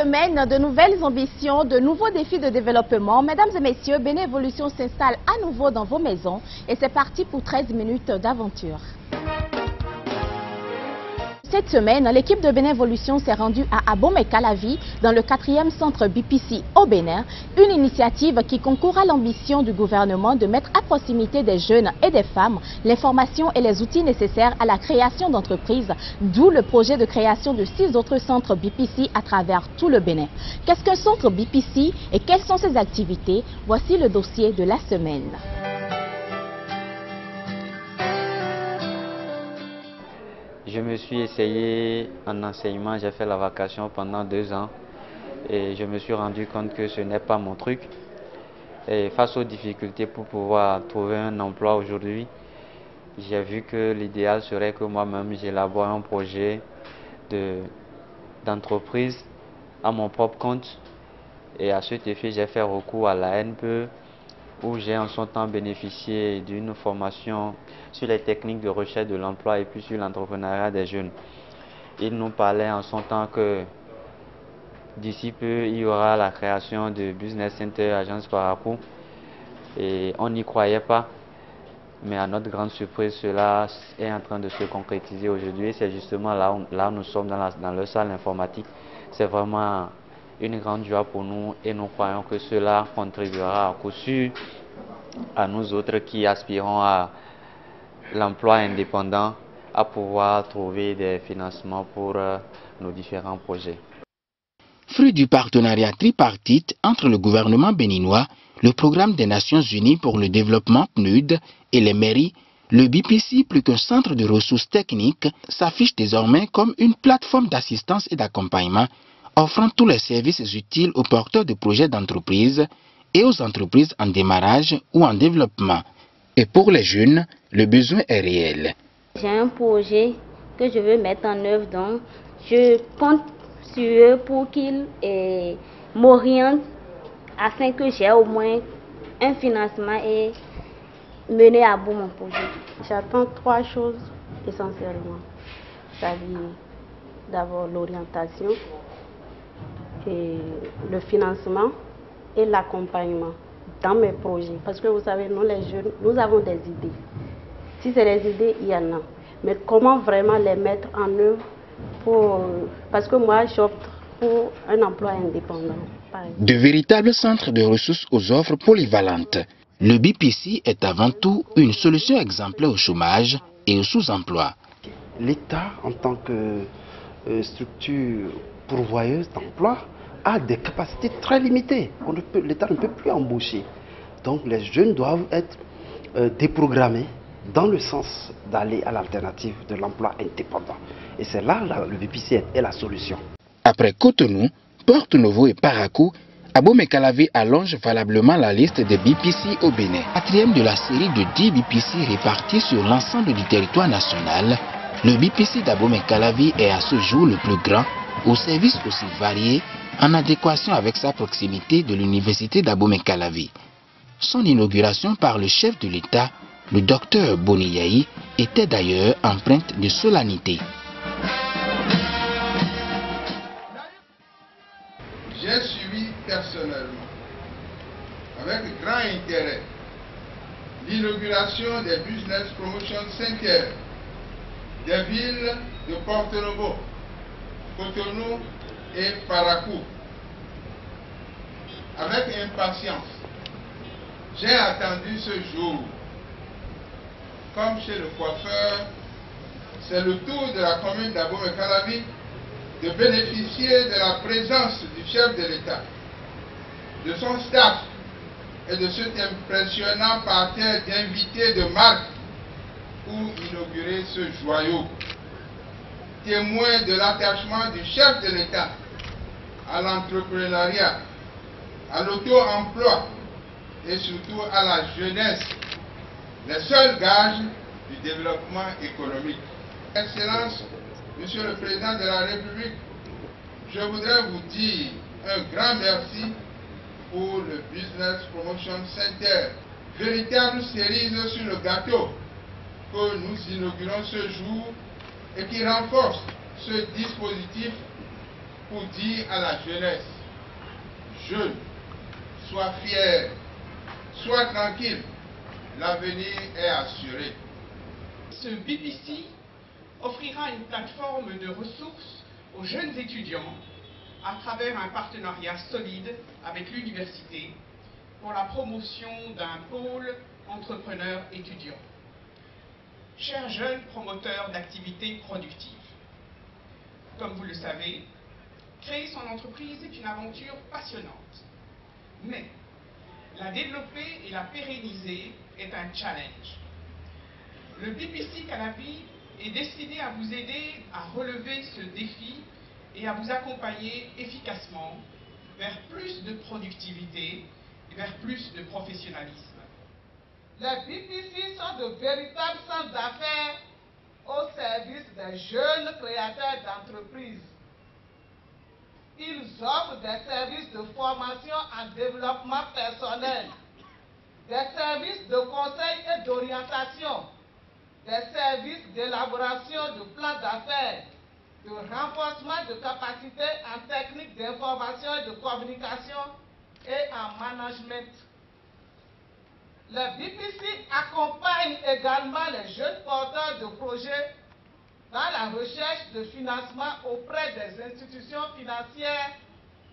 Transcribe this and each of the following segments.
semaine, de nouvelles ambitions, de nouveaux défis de développement. Mesdames et messieurs, Bénévolution s'installe à nouveau dans vos maisons et c'est parti pour 13 minutes d'aventure. Cette semaine, l'équipe de Bénévolution s'est rendue à Abomey-Calavi, dans le 4e centre BPC au Bénin, une initiative qui concourt à l'ambition du gouvernement de mettre à proximité des jeunes et des femmes l'information et les outils nécessaires à la création d'entreprises, d'où le projet de création de 6 autres centres BPC à travers tout le Bénin. Qu'est-ce qu'un centre BPC et quelles sont ses activités? Voici le dossier de la semaine. Je me suis essayé en enseignement, j'ai fait la vacation pendant 2 ans et je me suis rendu compte que ce n'est pas mon truc. Et face aux difficultés pour pouvoir trouver un emploi aujourd'hui, j'ai vu que l'idéal serait que moi-même j'élabore un projet d'entreprise à mon propre compte. Et à cet effet, j'ai fait recours à la NPE où j'ai en son temps bénéficié d'une formation sur les techniques de recherche de l'emploi et puis sur l'entrepreneuriat des jeunes. Ils nous parlaient en son temps que d'ici peu, il y aura la création de Business Center Agence Parakou et on n'y croyait pas. Mais à notre grande surprise, cela est en train de se concrétiser aujourd'hui et c'est justement là où nous sommes dans le salle informatique. C'est vraiment une grande joie pour nous et nous croyons que cela contribuera à coup sûr à nous autres qui aspirons à l'emploi indépendant à pouvoir trouver des financements pour nos différents projets. Fruit du partenariat tripartite entre le gouvernement béninois, le Programme des Nations Unies pour le développement PNUD et les mairies, le BPC, plus qu'un centre de ressources techniques, s'affiche désormais comme une plateforme d'assistance et d'accompagnement offrant tous les services utiles aux porteurs de projets d'entreprise et aux entreprises en démarrage ou en développement. Et pour les jeunes, le besoin est réel. J'ai un projet que je veux mettre en œuvre, donc je compte sur eux pour qu'ils m'orientent afin que j'ai au moins un financement et mener à bout mon projet. J'attends 3 choses essentiellement. C'est-à-dire d'abord l'orientation, et le financement et l'accompagnement dans mes projets. Parce que vous savez, nous les jeunes, nous avons des idées. Si c'est des idées, il y en a. Mais comment vraiment les mettre en œuvre parce que moi, j'opte pour un emploi indépendant. De véritables centres de ressources aux offres polyvalentes. Le BPC est avant tout une solution exemplaire au chômage et au sous-emploi. L'État, en tant que structure pourvoyeuse d'emploi, a des capacités très limitées. L'État ne peut plus embaucher. Donc les jeunes doivent être déprogrammés dans le sens d'aller à l'alternative de l'emploi indépendant. Et c'est là le BPC est la solution. Après Cotonou, Porto Novo et Parakou, Abomey-Calavi allonge valablement la liste des BPC au Bénin. 4e de la série de 10 BPC répartis sur l'ensemble du territoire national, le BPC d'Abomey-Calavi est à ce jour le plus grand, aux services aussi variés, en adéquation avec sa proximité de l'université d'Abomey-Calavi. Son inauguration par le chef de l'État, le docteur Boniyahi, était d'ailleurs empreinte de solennité. J'ai suivi personnellement, avec grand intérêt, l'inauguration des Business Promotion Center des villes de Porto Novo, Cotonou et Parakou. Avec impatience, j'ai attendu ce jour. Comme chez le coiffeur, c'est le tour de la commune d'Abomey-Calavi de bénéficier de la présence du chef de l'État, de son staff et de cet impressionnant parterre d'invités de marque pour inaugurer ce joyau, témoin de l'attachement du chef de l'État à l'entrepreneuriat, à l'auto-emploi et surtout à la jeunesse, les seuls gages du développement économique. Excellence, Monsieur le Président de la République, je voudrais vous dire un grand merci pour le Business Promotion Center, véritable cerise sur le gâteau que nous inaugurons ce jour et qui renforce ce dispositif pour dire à la jeunesse, jeune, sois fier, sois tranquille, l'avenir est assuré. Ce BPC offrira une plateforme de ressources aux jeunes étudiants à travers un partenariat solide avec l'université pour la promotion d'un pôle entrepreneur étudiant. Chers jeunes promoteurs d'activités productives, comme vous le savez, créer son entreprise est une aventure passionnante. Mais la développer et la pérenniser est un challenge. Le BPC Calavi est destiné à vous aider à relever ce défi et à vous accompagner efficacement vers plus de productivité et vers plus de professionnalisme. Les BPC sont de véritables centres d'affaires au service des jeunes créateurs d'entreprises. Ils offrent des services de formation en développement personnel, des services de conseil et d'orientation, des services d'élaboration de plans d'affaires, de renforcement de capacités en technique d'information et de communication et en management. Le BPC accompagne également les jeunes porteurs de projets dans la recherche de financement auprès des institutions financières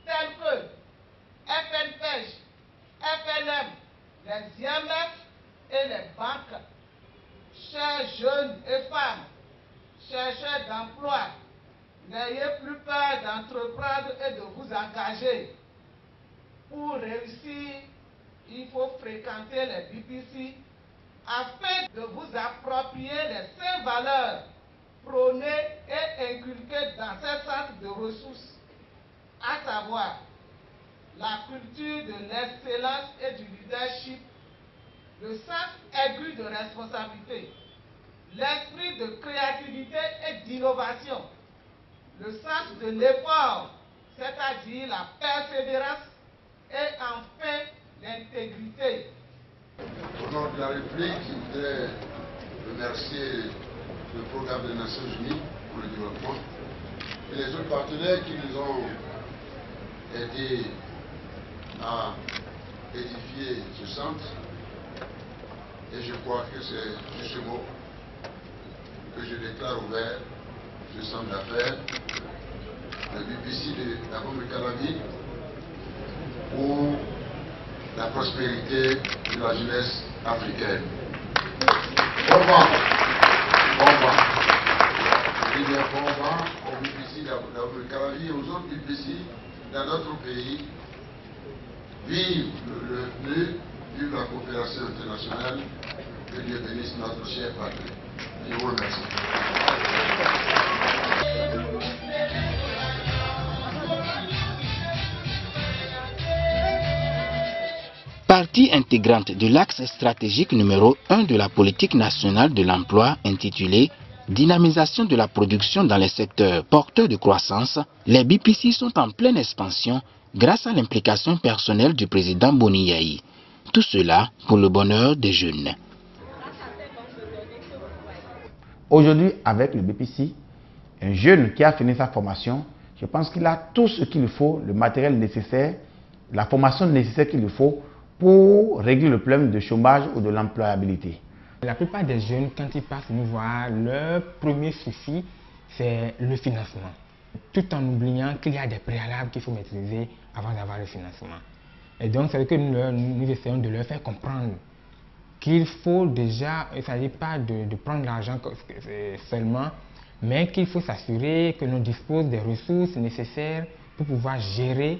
telles que FNPEJ, FNM, les IMF et les banques. Chers jeunes et femmes, chercheurs d'emploi, n'ayez plus peur d'entreprendre et de vous engager. Pour réussir, il faut fréquenter les BPC afin de vous approprier les 5 valeurs prônées et inculquées dans ces centres de ressources, à savoir la culture de l'excellence et du leadership, le sens aigu de responsabilité, l'esprit de créativité et d'innovation, le sens de l'effort, c'est-à-dire la persévérance, et enfin l'intégrité. Au nom de la République, je voudrais remercier le programme des Nations Unies pour le développement et les autres partenaires qui nous ont aidés à édifier ce centre. Et je crois que c'est ce mot que je déclare ouvert, ce centre d'affaires, le BPC de la Abomey Calavi, pour la prospérité de la jeunesse africaine. Bon vent, bon vent. Je dis bien bon vent au BPC d'Abomey Calavi et aux autres BPC dans d'autres pays. Vive le FNU, vive la coopération internationale, que Dieu bénisse notre cher patrie. Je vous remercie. Partie intégrante de l'axe stratégique numéro 1 de la politique nationale de l'emploi intitulé « Dynamisation de la production dans les secteurs porteurs de croissance », les BPC sont en pleine expansion grâce à l'implication personnelle du président Boni Yayi. Tout cela pour le bonheur des jeunes. Aujourd'hui, avec le BPC, un jeune qui a fini sa formation, je pense qu'il a tout ce qu'il faut, le matériel nécessaire, la formation nécessaire qu'il faut pour régler le problème de chômage ou de l'employabilité. La plupart des jeunes, quand ils passent nous voir, leur premier souci, c'est le financement. Tout en oubliant qu'il y a des préalables qu'il faut maîtriser avant d'avoir le financement. Et donc, c'est que nous essayons de leur faire comprendre qu'il faut déjà, il ne s'agit pas de prendre l'argent seulement, mais qu'il faut s'assurer que l'on dispose des ressources nécessaires pour pouvoir gérer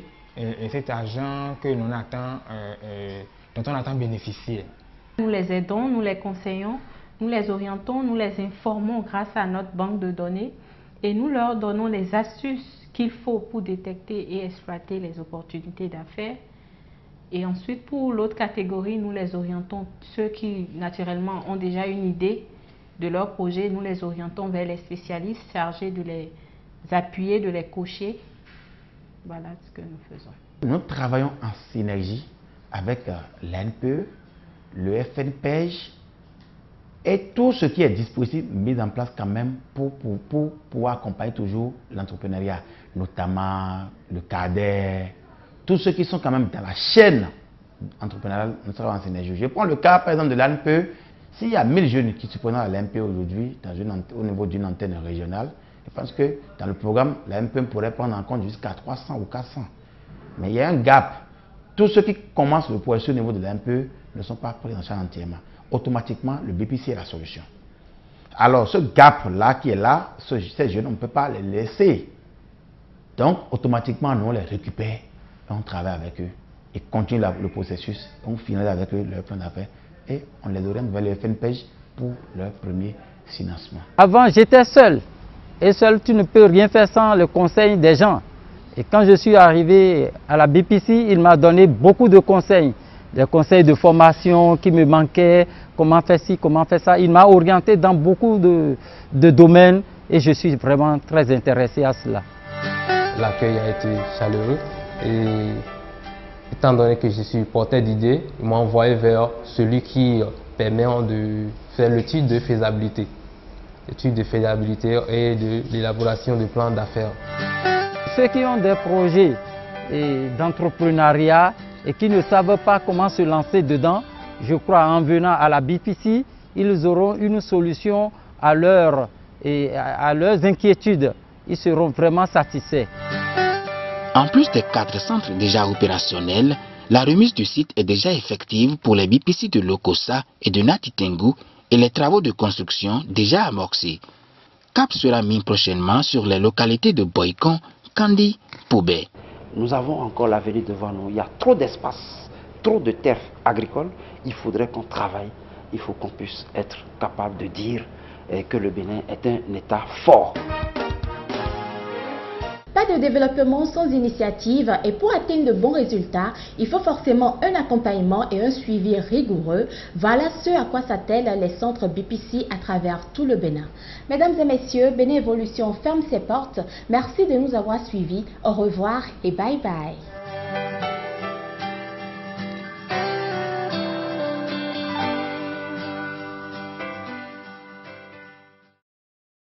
cet argent que l'on attend, dont on attend bénéficier. Nous les aidons, nous les conseillons, nous les orientons, nous les informons grâce à notre banque de données et nous leur donnons les astuces qu'il faut pour détecter et exploiter les opportunités d'affaires. Et ensuite, pour l'autre catégorie, nous les orientons, ceux qui naturellement ont déjà une idée de leur projet, nous les orientons vers les spécialistes chargés de les appuyer, de les coacher. Voilà ce que nous faisons. Nous travaillons en synergie avec l'ANPE, le FNPEJ et tout ce qui est dispositif mis en place quand même pour pouvoir accompagner toujours l'entrepreneuriat, notamment le CADER, tous ceux qui sont quand même dans la chaîne entrepreneuriale, nous serons enseignés. Je prends le cas par exemple de l'ANPE. S'il y a 1000 jeunes qui se présentent à l'ANPE aujourd'hui au niveau d'une antenne régionale, je pense que dans le programme, l'ANPE pourrait prendre en compte jusqu'à 300 ou 400. Mais il y a un gap. Tous ceux qui commencent le processus au niveau de l'ANPE ne sont pas pris en charge entièrement. Automatiquement, le BPC est la solution. Alors, ce gap-là qui est là, ces jeunes, on ne peut pas les laisser. Donc, automatiquement, nous, on les récupère et on travaille avec eux et continue le processus. On finalise avec eux leur plan d'affaires et on les oriente vers le FNPEJ pour leur premier financement. Avant, j'étais seul. Et seul, tu ne peux rien faire sans le conseil des gens. Et quand je suis arrivé à la BPC, il m'a donné beaucoup de conseils. Des conseils de formation qui me manquaient, comment faire ci, comment faire ça. Il m'a orienté dans beaucoup de domaines et je suis vraiment très intéressé à cela. L'accueil a été chaleureux et étant donné que je suis porteur d'idées, il m'a envoyé vers celui qui permet de faire l'étude de faisabilité. L'étude de faisabilité et de l'élaboration de plans d'affaires. Ceux qui ont des projets d'entrepreneuriat et qui ne savent pas comment se lancer dedans, je crois en venant à la BPC, ils auront une solution à leurs inquiétudes. Ils seront vraiment satisfaits. En plus des 4 centres déjà opérationnels, la remise du site est déjà effective pour les BPC de Lokossa et de Natitengu et les travaux de construction déjà amorcés. Cap sera mis prochainement sur les localités de Boycon, Kandi, Poubé. Nous avons encore l'avenir devant nous. Il y a trop d'espace, trop de terres agricoles. Il faudrait qu'on travaille. Il faut qu'on puisse être capable de dire que le Bénin est un État fort. Pas de développement sans initiative et pour atteindre de bons résultats, il faut forcément un accompagnement et un suivi rigoureux. Voilà ce à quoi s'attellent les centres BPC à travers tout le Bénin. Mesdames et messieurs, Bénin Evolution ferme ses portes. Merci de nous avoir suivis. Au revoir et bye bye.